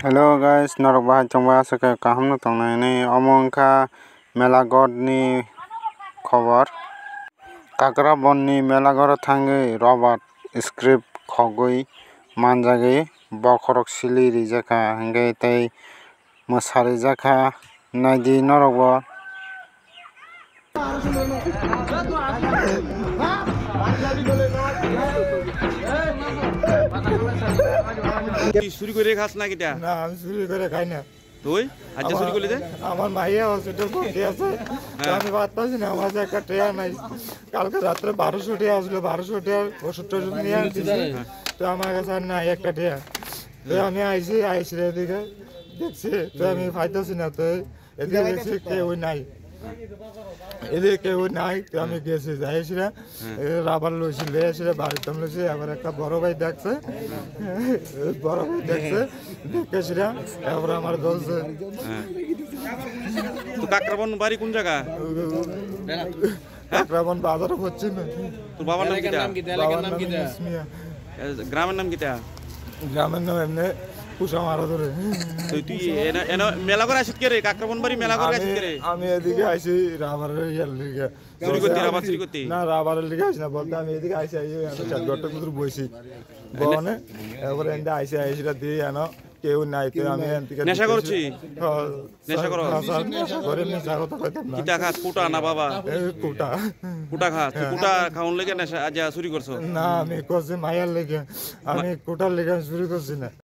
Hello guys, norok bahai chongba asake kaham no tongnai nei omo wngkha Melagot ni khobor. Kakrabon ni Melagor o thangui Robert script khogui manjagui bokhorok sili rijaka hingkhe tei mwsarijaka naidi norok bo. চুরি করে খাস না কিটা? না আমি চুরি করে খাই না। তুই আজ চুরি করলি যে? আমার মাইয়া হসপিটাল ভর্তি আছে, তো আমি পারতাছি না, আমার কাছে একটা টাকা নাই। কালকে রাত্রে 1200 টাকা আসলো, 1200 টাকা ওষুধ টষুধ নিয়ে আসছি, তো আমার কাছে আর নাই একটা টাকা। তো আমি আইসি এদিকে দেখছি, তো আমি পাইতাছি না, তো এদিকে দেখছি কেউ নাই, এদিকে কেউ নাই, তো আমি গেছি যাইছিলাম রাবার লইছি লেসে বাড়িতে লইছি। আবার একটা বড় ভাই দেখছে, দেখেছিলাম, এবার আমার বলছে তো কাকরাবন বাড়ি কোন জায়গা? কাকরাবন বাজার হচ্ছে না। তোর বাবার নাম কিটা? গ্রামের নাম কিটা? গ্রামের নাম এমনি কুসা মারা ধরে। তুই মেলাগর আসিত কে রে? কাকরাবন বাড়ি মেলাগর আসিত কে রে? আমি এদিকে আইছি রাবারের ইয়ার লিগে। চুরি করতে রাবার চুরি করতে? না রাবারের লিগে আইছি না, বলতে আমি এদিকে আইছি চারঘরটা কুতুর বইছি বনে, এবারে এন্ডে আইছিটা দিয়ে এনো কেউ নাই, তো আমি নেশা করছি? নেশা করো? নেশা করে মিশা কথা কইতাম না। কিটা খাস? কুটা না বাবা? কুটা কুটা খাস? কুটা খাওন লেগে নেশা আজ চুরি করছো? না, আমি করছি মায়ের লেগে, আমি কুটার লেগে চুরি করছি না।